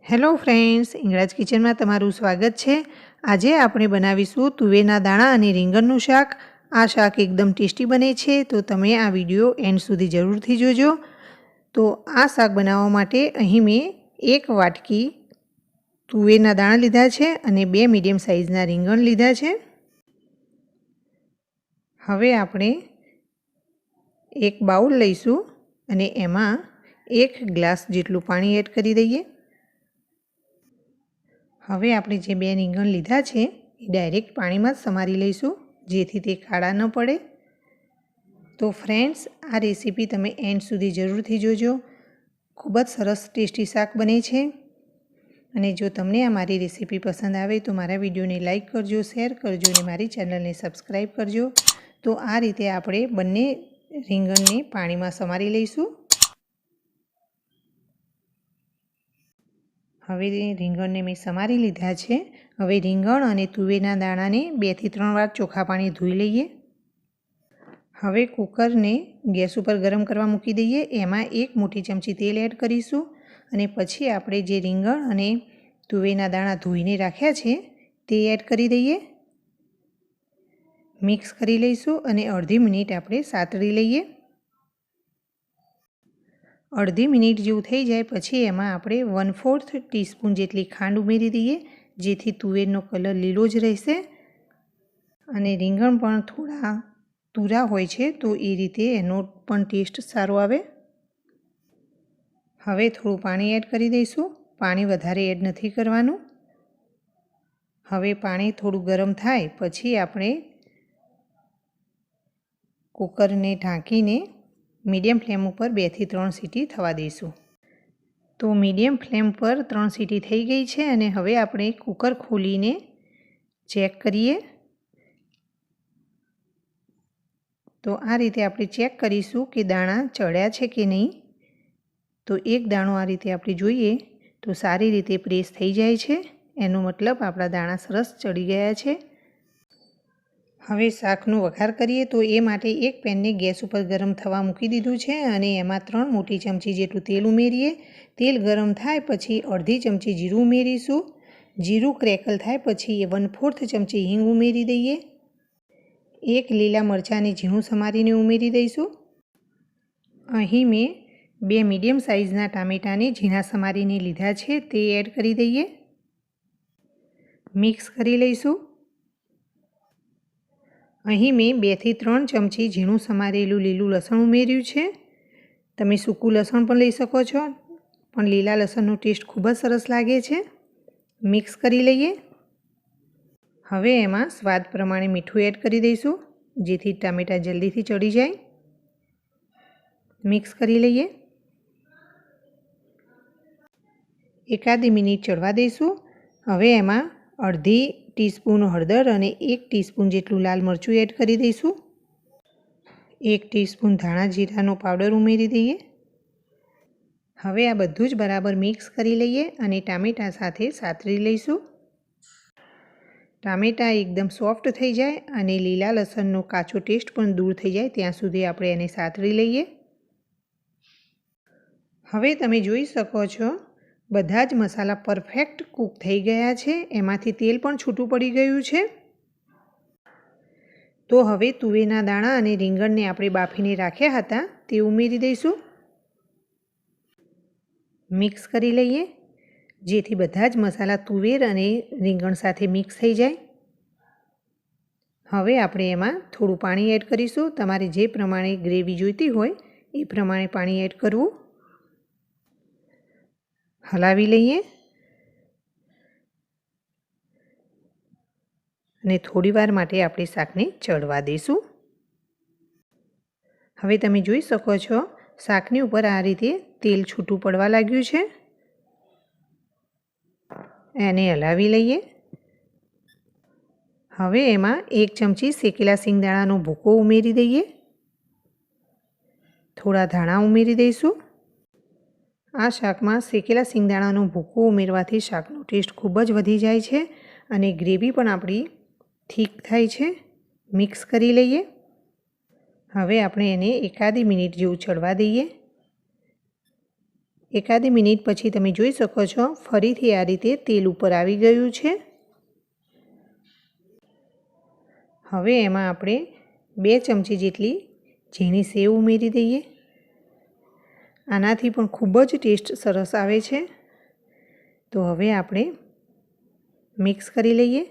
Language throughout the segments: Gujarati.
હેલો ફ્રેન્ડ્સ, ઇંગળાજ કિચનમાં તમારું સ્વાગત છે। આજે આપણે બનાવીશું તુવેરના દાણા અને રીંગણનું શાક। આ શાક એકદમ ટેસ્ટી બને છે, તો તમે આ વિડીયો એન્ડ સુધી જરૂરથી જોજો। તો આ શાક બનાવવા માટે અહીં મેં 1 વાટકી તુવેરના દાણા લીધા છે અને 2 મીડિયમ સાઇઝના રીંગણ લીધા છે। હવે આપણે એક બાઉલ લઈશું અને એમાં 1 ગ્લાસ જેટલું પાણી એડ કરી દઈએ। હવે આપણે જે 2 રીંગણ લીધા છે એ ડાયરેક્ટ પાણીમાં જ સમારી લઈશું, જેથી તે કાળા ન પડે। તો ફ્રેન્ડ્સ, આ રેસીપી તમે એન્ડ સુધી જરૂરથી જોજો। ખૂબ જ સરસ ટેસ્ટી શાક બને છે। અને જો તમને આ મારી રેસીપી પસંદ આવે તો મારા વિડીયોને લાઇક કરજો, શેર કરજો અને મારી ચેનલને સબસ્ક્રાઈબ કરજો। તો આ રીતે આપણે બંને રીંગણને પાણીમાં સમારી લઈશું। હવે રીંગણને મેં સમારી લીધા છે। હવે રીંગણ અને તુવેરના દાણાને 2 થી 3 વાર ચોખ્ખા પાણી ધોઈ લઈએ। હવે કુકરને ગેસ ઉપર ગરમ કરવા મૂકી દઈએ। એમાં 1 મોટી ચમચી તેલ એડ કરીશું અને પછી આપણે જે રીંગણ અને તુવેરના દાણા ધોઈને રાખ્યા છે તે એડ કરી દઈએ। મિક્સ કરી લઈશું અને અડધી મિનિટ આપણે સાતળી લઈએ। અડધી મિનિટ જેવું થઈ જાય પછી એમાં આપણે 1/4 ટીસ્પૂન જેટલી ખાંડ ઉમેરી દઈએ, જેથી તુવેરનો કલર લીલો જ રહેશે અને રીંગણ પણ થોડા તુરા હોય છે, તો એ રીતે એનો પણ ટેસ્ટ સારો આવે। હવે થોડું પાણી એડ કરી દઈશું। પાણી વધારે એડ નથી કરવાનું। હવે પાણી થોડું ગરમ થાય પછી આપણે કુકરને ઢાંકીને મીડિયમ ફ્લેમ ઉપર 2 થી 3 સીટી થવા દઈશું। તો મીડિયમ ફ્લેમ પર 3 સીટી થઈ ગઈ છે અને હવે આપણે કુકર ખોલીને ચેક કરીએ। તો આ રીતે આપણે ચેક કરીશું કે દાણા ચડ્યા છે કે નહીં। તો એક દાણો આ રીતે આપણે જોઈએ તો સારી રીતે પ્રેસ થઈ જાય છે, એનો મતલબ આપણા દાણા સરસ ચડી ગયા છે। હવે શાકનો વઘાર કરીએ। તો એ માટે એક પેનને ગેસ ઉપર ગરમ થવા મૂકી દીધું છે અને એમાં 3 મોટી ચમચી જેટલું તેલ ઉમેરીએ। તેલ ગરમ થાય પછી અડધી ચમચી જીરું ઉમેરીશું। જીરું ક્રેકલ થાય પછી 1/4 ચમચી હિંગ ઉમેરી દઈએ। 1 લીલા મરચાંને ઝીણું સમારીને ઉમેરી દઈશું। અહીં મેં 2 મીડિયમ સાઇઝના ટામેટાને ઝીણા સમારીને લીધા છે, તે એડ કરી દઈએ। મિક્સ કરી લઈશું। અહીં મેં 2 થી 3 ચમચી ઝીણું સમારેલું લીલું લસણ ઉમેર્યું છે। તમે સૂકું લસણ પણ લઈ શકો છો, પણ લીલા લસણનો ટેસ્ટ ખૂબ જ સરસ લાગે છે। મિક્સ કરી લઈએ। હવે એમાં સ્વાદ પ્રમાણે મીઠું એડ કરી દઈશું, જેથી ટામેટાં જલ્દીથી ચડી જાય। મિક્સ કરી લઈએ। એકાદી મિનિટ ચડવા દઈશું। હવે એમાં અડધી ટીસ્પૂન હળદર અને 1 ટીસ્પૂન જેટલું લાલ મરચું એડ કરી દઈશું। 1 ટીસ્પૂન ધાણા જીરાનો પાવડર ઉમેરી દઈએ। હવે આ બધું જ બરાબર મિક્સ કરી લઈએ અને ટામેટાં સાથે સાતળી લઈશું। ટામેટાં એકદમ સોફ્ટ થઈ જાય અને લીલા લસણનો કાચો ટેસ્ટ પણ દૂર થઈ જાય ત્યાં સુધી આપણે એને સાતળી લઈએ। હવે તમે જોઈ શકો છો બધા જ મસાલા પરફેક્ટ કૂક થઈ ગયા છે, એમાંથી તેલ પણ છૂટું પડી ગયું છે। તો હવે તુવેરના દાણા અને રીંગણને આપણે બાફીને રાખ્યા હતા તે ઉમેરી દઈશું। મિક્સ કરી લઈએ, જેથી બધા જ મસાલા તુવેર અને રીંગણ સાથે મિક્સ થઈ જાય। હવે આપણે એમાં થોડું પાણી એડ કરીશું। તમારે જે પ્રમાણે ગ્રેવી જોઈતી હોય એ પ્રમાણે પાણી એડ કરવું। હલાવી લઈએ અને થોડીવાર માટે આપણે શાકને ચડવા દઈશું। હવે તમે જોઈ શકો છો શાકની ઉપર આ રીતે તેલ છૂટું પડવા લાગ્યું છે। એને હલાવી લઈએ। હવે એમાં 1 ચમચી શેકેલા સિંગદાણાનો ભૂકો ઉમેરી દઈએ। થોડા ધાણા ઉમેરી દઈશું। આ શાકમાં શેકેલા સિંગદાણાનો ભૂકો ઉમેરવાથી શાકનો ટેસ્ટ ખૂબ જ વધી જાય છે અને ગ્રેવી પણ આપણી ઠીક થાય છે। મિક્સ કરી લઈએ। હવે આપણે એને એકાદી મિનિટ જેવું ચડવા દઈએ। એકાદી મિનિટ પછી તમે જોઈ શકો છો ફરીથી આ રીતે તેલ ઉપર આવી ગયું છે। હવે એમાં આપણે 2 ચમચી જેટલી ઝીણી સેવ ઉમેરી દઈએ। આનાથી પણ ખૂબ જ ટેસ્ટ સરસ આવે છે। તો હવે આપણે મિક્સ કરી લઈએ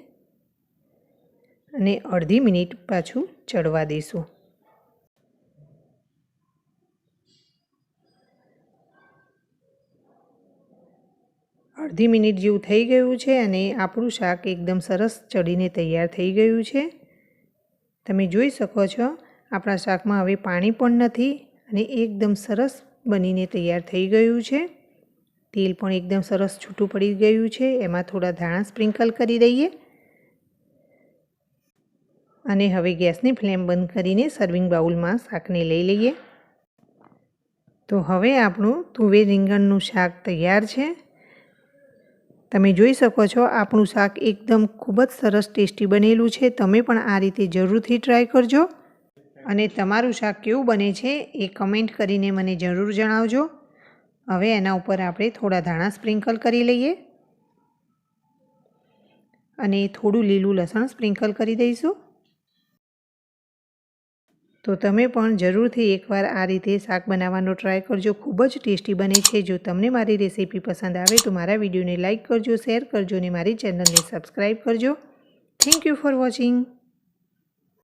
અને અડધી મિનિટ પાછું ચડવા દઈશું। અડધી મિનિટ જેવું થઈ ગયું છે અને આપણું શાક એકદમ સરસ ચડીને તૈયાર થઈ ગયું છે। તમે જોઈ શકો છો આપણા શાકમાં હવે પાણી પણ નથી અને એકદમ સરસ બનીને તૈયાર થઈ ગયું છે। તેલ પણ એકદમ સરસ છૂટું પડી ગયું છે। એમાં થોડા ધાણા સ્પ્રિંકલ કરી દઈએ અને હવે ગેસની ફ્લેમ બંધ કરીને સર્વિંગ બાઉલમાં શાકને લઈ લઈએ। તો હવે આપણું તુવેર રીંગણનું શાક તૈયાર છે। તમે જોઈ શકો છો આપણું શાક એકદમ ખૂબ જ સરસ ટેસ્ટી બનેલું છે। તમે પણ આ રીતે જરૂરથી ટ્રાય કરજો અને તમારું શાક કેવું બને છે એ કમેન્ટ કરીને મને જરૂર જણાવજો। હવે એના ઉપર આપણે થોડા ધાણા સ્પ્રિંકલ કરી લઈએ અને થોડું લીલું લસણ સ્પ્રિંકલ કરી દઈશું। તો તમે પણ જરૂરથી એકવાર આ રીતે શાક બનાવવાનો ટ્રાય કરજો। ખૂબ જ ટેસ્ટી બને છે। જો તમને મારી રેસીપી પસંદ આવે તો મારા વિડીયોને લાઇક કરજો, શેર કરજો અને મારી ચેનલને સબસ્ક્રાઈબ કરજો। Thank you for watching.